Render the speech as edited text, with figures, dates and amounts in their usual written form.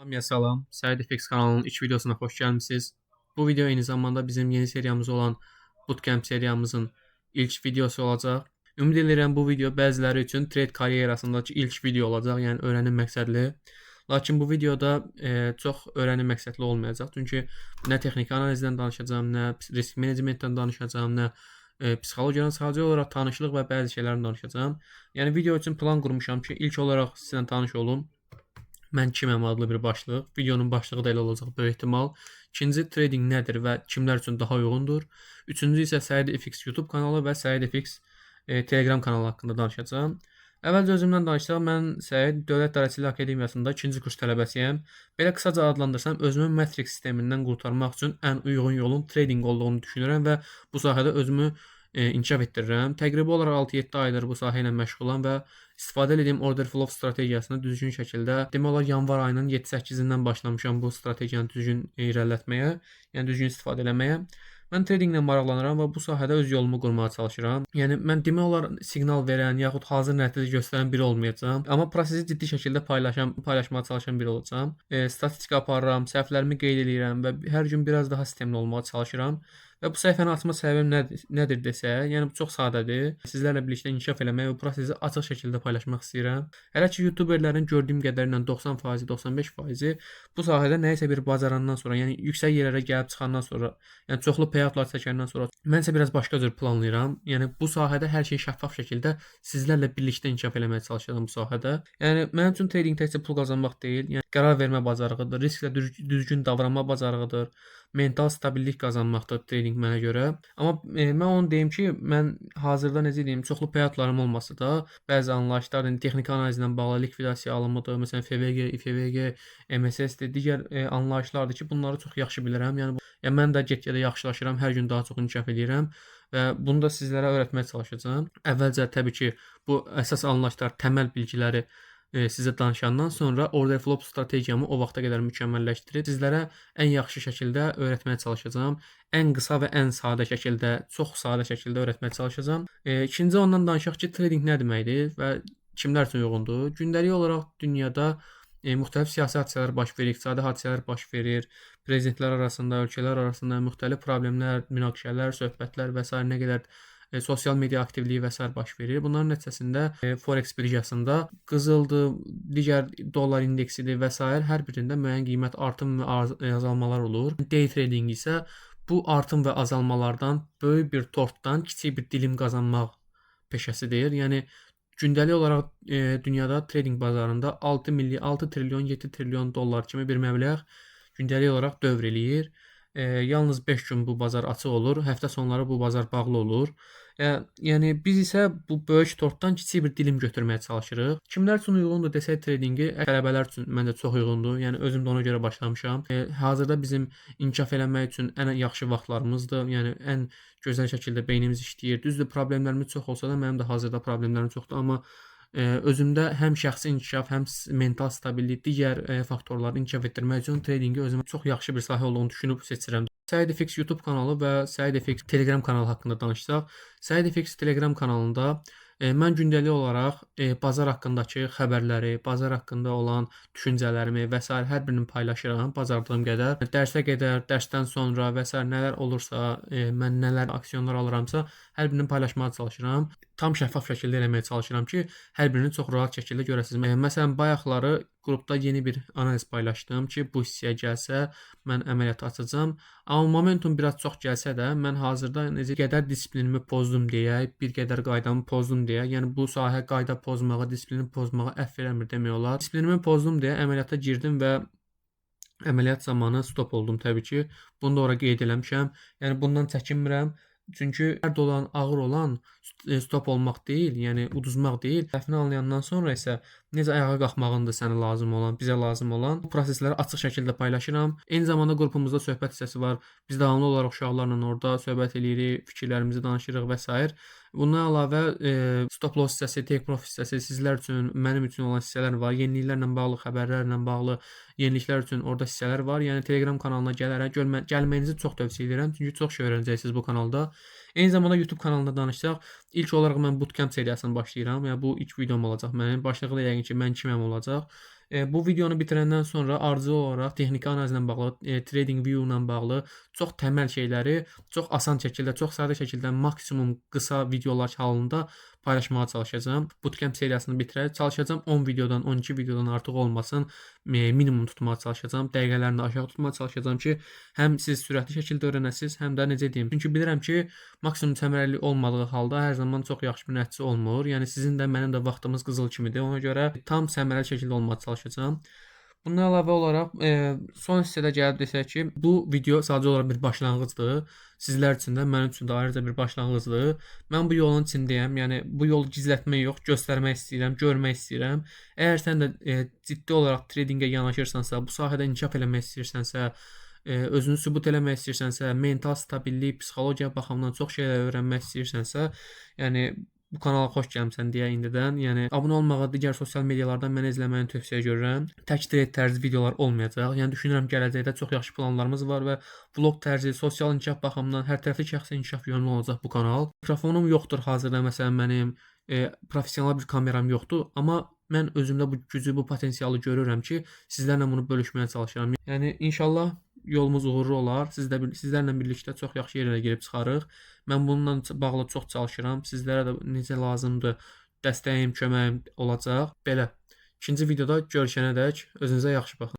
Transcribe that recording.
Hamıya salam. SciDFX kanalının ilk videosuna xoş gəlmisiniz. Bu video eyni zamanda bizim yeni seriyamız olan Bootcamp seriyamızın ilk videosu olacaq. Ümid edirəm bu video bəziləri üçün trade karyerasındakı ilk video olacaq, yəni öyrənim məqsədli. Lakin bu videoda çox öyrənim məqsədli olmayacaq. Çünki nə texniki analizdən danışacağam, nə risk menecmentdən danışacağam, nə psixologiyadan sadəcə olaraq tanışlıq və bəzi şeylərdən danışacağam. Yəni video üçün plan qurmuşam ki, ilk olaraq sizlə tanış olum. Mən kiməm adlı bir başlıq. Videonun başlığı da elə olacaq böyük ehtimal. İkinci, trading nədir və kimlər üçün daha uyğundur. Üçüncü isə SciDFX YouTube kanalı və SciDFX Telegram kanalı haqqında danışacağam. Əvvəlcə özümdən danışsaq, mən Səid Dövlət Dərəcəli Akademiyasında 2-ci kurs tələbəsiyəm. Belə qısaca adlandırsam, özümü Matrix sistemindən qurtarmaq üçün ən uyğun yolun trading olduğunu düşünürəm və bu sahədə özümü inkişaf etdirirəm. Təqribi olaraq 6-7 aydır bu sahə ilə məşğulam və istifadə etdiyim order flow strategiyasını düzgün şəkildə, demək olar yanvar ayının 7-8-dən başlamışam bu strategiyanı düzgün irəlilətməyə, yəni düzgün istifadə etməyə. Mən tradinglə maraqlanıram və bu sahədə öz yolumu qurmağa çalışıram. Yəni mən demək olar siqnal verən yaxud hazır nəticə göstərən biri olmayacağam, amma prosesi ciddi şəkildə paylaşmağa çalışan biri olacağam. Statistika aparıram, səhvlərimi qeyd edirəm və hər gün biraz daha sistemli olmağa çalışıram. Və bu səhifəni açma səbəbim nədir desək, yəni bu çox sadədir. Sizlərlə birlikdə inkişaf eləmək və prosesi açıq şəkildə paylaşmaq istəyirəm. Hələ ki YouTuberlərin gördüyüm qədərilə 90%, 95% bu sahədə nəyisə bir bacarandan sonra, yəni yüksək yerlərə gəlib çıxandan sonra, yəni çoxlu payoutlar çəkəndən sonra mən isə biraz başqa cür planlayıram. Yəni bu sahədə hər şey şəffaf şəkildə sizlərlə birlikdə inkişaf eləməyə çalışacağam bu sahədə. Yəni mənim üçün trading təkcə pul qazanmaq deyil, yəni qərar vermə bacarığıdır, risklə düzgün davranma bacarığıdır, mental stabillik qazanmaqdır trading mənə görə. Amma mən onu deyim ki, mən hazırda necə deyim, çoxlu payoutlarım olmasa da, bəzi anlayışlar, yəni texniki analizlə bağlı likvidasiya alımıdır, məsələn FVG, IFVG, MSS-dir, digər anlayışlardır ki, bunları çox yaxşı bilirəm. Yəni mən də get-gedə yaxşılaşıram, hər gün daha çox inkişaf edirəm və bunu da sizlərə öyrətməyə çalışacağam. Əvvəlcə təbii ki, bu əsas anlayışlar, təməl bilgiləri sizə danışandan sonra order flow strategiyamı o vaxta qədər mükəmməlləşdirib sizlərə ən yaxşı şəkildə öyrətməyə çalışacağam. Ən qısa və ən sadə şəkildə, çox sadə şəkildə öyrətməyə çalışacağam. İkinci ondan danışaq ki, trading nə deməkdir və kimlər üçün uyğundur? Gündəlik olaraq dünyada müxtəlif siyasi hadisələr baş verir, iqtisadi hadisələr baş verir, prezidentlər arasında, ölkələr arasında müxtəlif problemlər, münaqişələr, söhbətlər və s. nə qədər sosial media aktivliyi və s. baş verir. Bunların nəticəsində Forex birjasında qızıldır, digər dollar indeksidir və s. hər birində müəyyən qiymət artım və azalmalar olur. Day trading isə bu artım və azalmalardan böyük bir tortdan kiçik bir dilim qazanmaq peşəsidir. Yəni gündəlik olaraq dünyada trading bazarında 6 trilyon, 7 trilyon dollar kimi bir məbləğ gündəlik olaraq dövr eləyir. Yalnız 5 gün bu bazar açıq olur, həftə sonları bu bazar bağlı olur. Yəni biz isə bu böyük tortdan kiçik bir dilim götürməyə çalışırıq. Kimlər üçün uyğundur desək tradingi, tələbələr üçün məncə çox uyğundur. Yəni özüm də ona görə başlamışam. Hazırda bizim inkişaf eləmək üçün ən yaxşı vaxtlarımızdır. Yəni ən gözəl şəkildə beynimiz işləyir. Düzdür, problemlərimiz çox olsa da mənim də hazırda problemlərim çoxdur, amma özümdə həm şəxsi inkişaf, həm mental stabillik, digər faktorları inkişaf etdirmək üçün tradingi özümə çox yaxşı bir sahə olduğunu düşünüb seçirəm. SciDFX YouTube kanalı və SciDFX Telegram kanalı haqqında danışsaq, SciDFX Telegram kanalında mən gündəlik olaraq bazar haqqındakı xəbərləri, bazar haqqında olan düşüncələrimi və s. hər birini paylaşıram bacardığım qədər. Dərsə qədər, dərsdən sonra və s. nələr olursa, mən nələr aksiyonlar alıramsa, hər birini paylaşmağa çalışıram. Tam şəffaf şəkildə eləməyə çalışıram ki, hər birini çox rahat şəkildə görəsiniz. Məsələn, bayaqları qrupda yeni bir analiz paylaşdım ki, bu hissəyə gəlsə mən əməliyyatı açacağam. Amma momentum biraz çox gəlsə də, mən hazırda necə qədər disiplinimi pozdum deyə, bir qədər qaydamı pozdum deyə, yəni bu sahə qayda pozmağa, disiplini pozmağa əff vermir demək olar. Disiplinimi pozdum deyə əməliyyata girdim və əməliyyat zamanı stop oldum təbii ki. Bunu da ora qeyd eləmişəm. Yəni bundan çəkinmirəm. Çünki dərd olan, ağır olan stop olmaq deyil, yəni uduzmaq deyil. Səhvini anlayandan sonra isə necə ayağa qalxmağındır sənə lazım olan, bizə lazım olan. Bu prosesləri açıq şəkildə paylaşıram. Eyni zamanda qrupumuzda söhbət hissəsi var. Biz davamlı olaraq uşaqlarla orada söhbət eləyirik, fikirlərimizi danışırıq və s. Bundan əlavə stop loss hissəsi, take profit hissəsi sizlər üçün, mənim üçün olan hissələr var. Yeniliklərlə bağlı, xəbərlərlə bağlı yeniliklər üçün orada hissələr var. Yəni Telegram kanalına gələrək gəlməyinizi çox tövsiyə edirəm. Çünki çox şey öyrənəcəksiniz bu kanalda. Eyni zamanda YouTube kanalında danışsaq, ilk olaraq mən Bootcamp seriyasını başlayıram. Yəni bu ilk videom olacaq mənim. Başlığı da yəqin ki, mən kiməm olacaq. Bu videonu bitirəndən sonra ardıcıl olaraq texniki analizlə bağlı, TradingView ilə bağlı çox təməl şeyləri çox asan şəkildə, çox sadə şəkildə maksimum qısa videolar halında paylaşmağa çalışacağam. Bootcamp seriyasını bitirərək çalışacağam 10 videodan, 12 videodan artıq olmasın, minimum tutmağa çalışacağam. Dəqiqələrini aşağı tutmağa çalışacağam ki, həm siz sürətli şəkildə öyrənəsiniz, həm də necə deyim? Çünki bilirəm ki, maksimum səmərəli olmadığı halda hər zaman çox yaxşı bir nəticə olmur. Yəni sizin də mənim də vaxtımız qızıl kimidir. Ona görə tam səmərəli şəkildə olmağa çalışacağam. Bundan əlavə olaraq son hissədə gəlib desək ki, bu video sadəcə olaraq bir başlanğıcdır. Sizlər üçün də, mənim üçün də ayrıca bir başlanğıcdır. Mən bu yolun içindəyəm. Yəni bu yolu gizlətmək yox, göstərmək istəyirəm, görmək istəyirəm. Əgər sən də ciddi olaraq tradingə yanaşırsansa, bu sahədə inkişaf eləmək istəyirsənsə, özünü sübut eləmək istəyirsənsə, mental stabillik, psixologiya baxımından çox şeylər öyrənmək istəyirsənsə, yəni bu kanala xoş gəlmisən deyə indidən. Yəni abunə olmağı, digər sosial medialardan məni izləməyini tövsiyə görürəm. Tək trade tərzi videolar olmayacaq. Yəni düşünürəm gələcəkdə çox yaxşı planlarımız var və vlog tərzi, sosial inkişaf baxımından hər tərəfli şəxsi inkişaf yönlü olacaq bu kanal. Mikrofonum yoxdur hazırda məsələn mənim, professional bir kameram yoxdur, amma mən özümdə bu gücü, bu potensialı görürəm ki, sizlərlə bunu bölüşməyə çalışıram. Yəni inşallah yolumuz uğurlu olar. Sizlərlə birlikdə çox yaxşı yerlərə girib çıxarıq. Mən bununla bağlı çox çalışıram. Sizlərə də necə lazımdır dəstəyim, köməyim olacaq. Belə. İkinci videoda görüşənədək özünüzə yaxşı baxın.